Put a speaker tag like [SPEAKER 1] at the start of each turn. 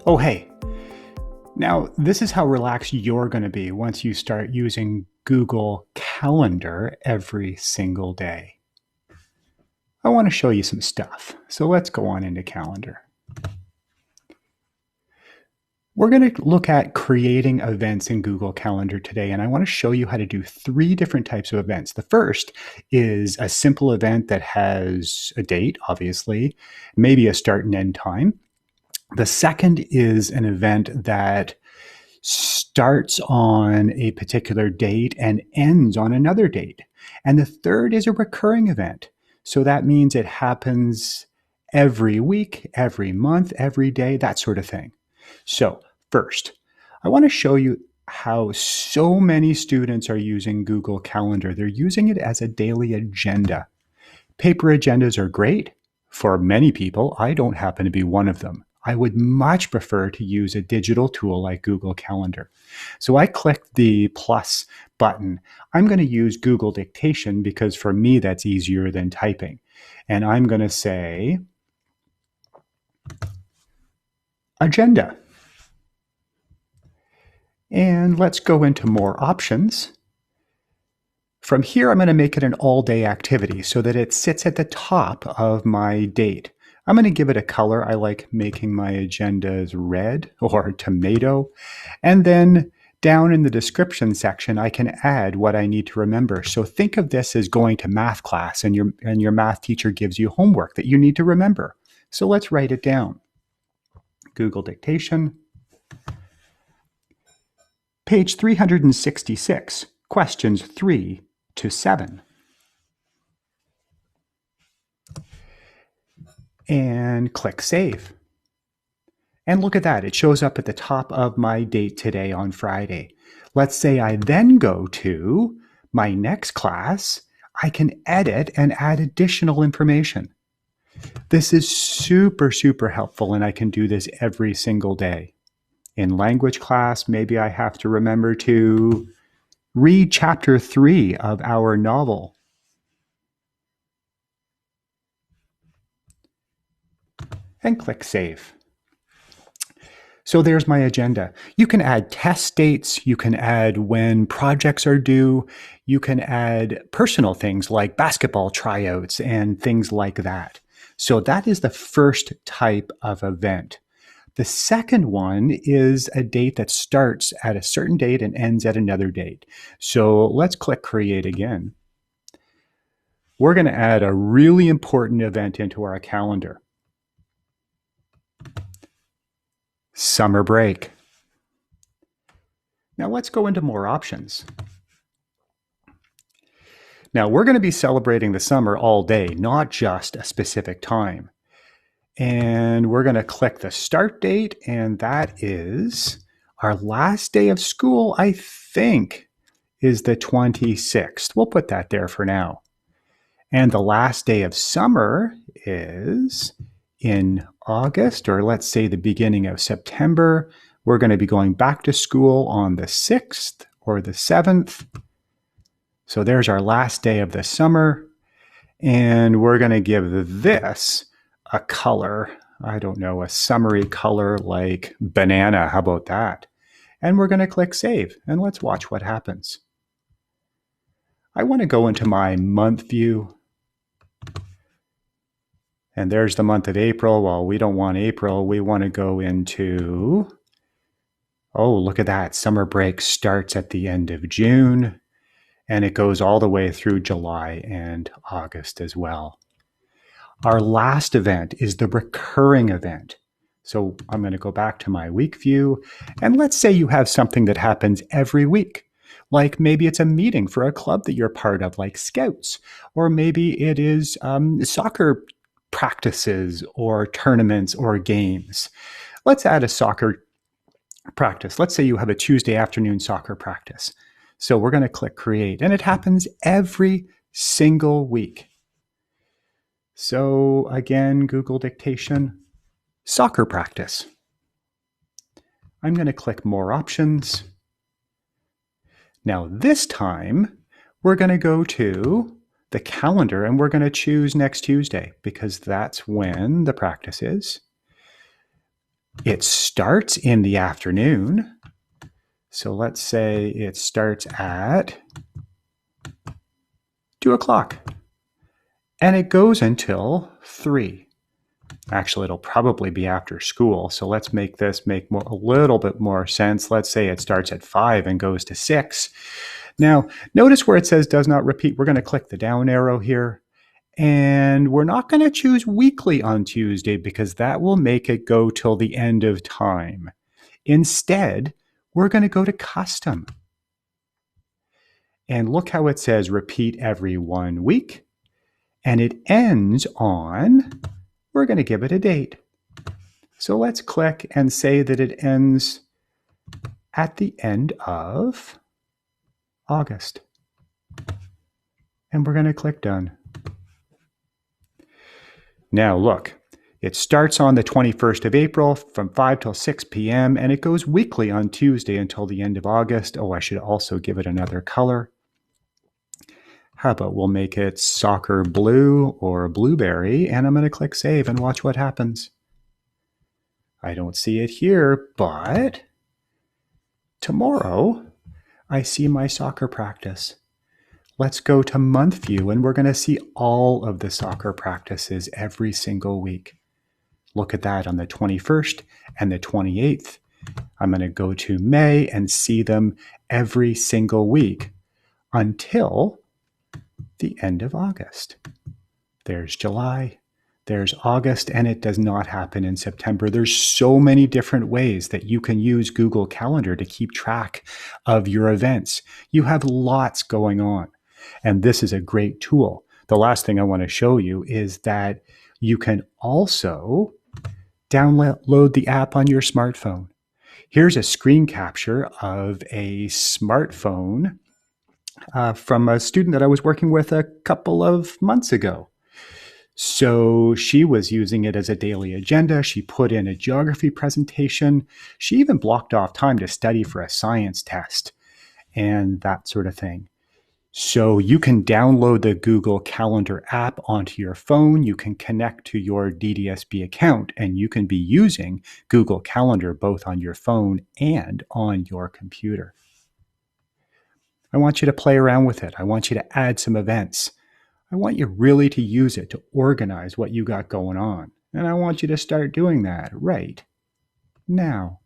[SPEAKER 1] Oh, hey. Now, this is how relaxed you're going to be once you start using Google Calendar every single day. I want to show you some stuff. So let's go on into Calendar. We're going to look at creating events in Google Calendar today, and I want to show you how to do 3 different types of events. The first is a simple event that has a date, obviously, maybe a start and end time. The second is an event that starts on a particular date and ends on another date. And the third is a recurring event. So that means it happens every week, every month, every day, that sort of thing. So first, I want to show you how so many students are using Google Calendar. They're using it as a daily agenda. Paper agendas are great for many people. I don't happen to be one of them. I would much prefer to use a digital tool like Google Calendar. So I clicked the plus button. I'm going to use Google Dictation because for me that's easier than typing. And I'm going to say agenda. And let's go into more options. From here, I'm going to make it an all-day activity so that it sits at the top of my date. I'm going to give it a color. I like making my agendas red or tomato. And then down in the description section, I can add what I need to remember. So think of this as going to math class and your math teacher gives you homework that you need to remember. So let's write it down. Google Dictation. Page 366, questions 3 to 7. And click Save. And look at that, it shows up at the top of my date today on Friday. Let's say I then go to my next class, I can edit and add additional information. This is super, super helpful, and I can do this every single day. In language class, maybe I have to remember to read chapter 3 of our novel. And click Save. So there's my agenda. You can add test dates. You can add when projects are due. You can add personal things like basketball tryouts and things like that. So that is the first type of event. The second one is a date that starts at a certain date and ends at another date. So let's click Create again. We're going to add a really important event into our calendar. Summer break. Now let's go into more options. Now we're going to be celebrating the summer all day, not just a specific time. And we're going to click the start date, and that is our last day of school, I think, is the 26th. We'll put that there for now. And the last day of summer is in August, or let's say the beginning of September. We're going to be going back to school on the 6th or the 7th. So there's our last day of the summer. And we're going to give this a color, I don't know, a summary color like banana. How about that? And we're going to click Save, and let's watch what happens. I want to go into my month view. And there's the month of April. Well, we don't want April. We want to go into, oh, look at that. Summer break starts at the end of June, and it goes all the way through July and August as well. Our last event is the recurring event. So I'm going to go back to my week view, and let's say you have something that happens every week. Like maybe it's a meeting for a club that you're part of, like Scouts, or maybe it is soccer practices or tournaments or games. Let's add a soccer practice. Let's say you have a Tuesday afternoon soccer practice. So we're going to click Create, and it happens every single week. So again, Google Dictation, soccer practice. I'm going to click More Options. Now this time, we're going to go to the calendar, and we're going to choose next Tuesday because that's when the practice is. It starts in the afternoon. So let's say it starts at 2 o'clock and it goes until 3. Actually, it'll probably be after school. So let's make this make a little bit more sense. Let's say it starts at 5 and goes to 6. Now, notice where it says does not repeat. We're going to click the down arrow here. And we're not going to choose weekly on Tuesday because that will make it go till the end of time. Instead, we're going to go to custom. And look how it says repeat every 1 week. And it ends on, we're going to give it a date. So let's click and say that it ends at the end of August. And we're going to click done. Now look, it starts on the 21st of April from 5 till 6 p.m. and it goes weekly on Tuesday until the end of August. Oh, I should also give it another color. How about we'll make it soccer blue or blueberry, and I'm going to click save and watch what happens. I don't see it here, but tomorrow I see my soccer practice. Let's go to month view and we're going to see all of the soccer practices every single week. Look at that on the 21st and the 28th. I'm going to go to May and see them every single week until the end of August. There's July, there's August, and it does not happen in September. There's so many different ways that you can use Google Calendar to keep track of your events. You have lots going on, and this is a great tool. The last thing I want to show you is that you can also download the app on your smartphone. Here's a screen capture of a smartphone from a student that I was working with a couple of months ago. So she was using it as a daily agenda. She put in a geography presentation. She even blocked off time to study for a science test and that sort of thing. So you can download the Google Calendar app onto your phone. You can connect to your DDSB account, and you can be using Google Calendar both on your phone and on your computer. I want you to play around with it. I want you to add some events. I want you really to use it to organize what you got going on. And I want you to start doing that right now.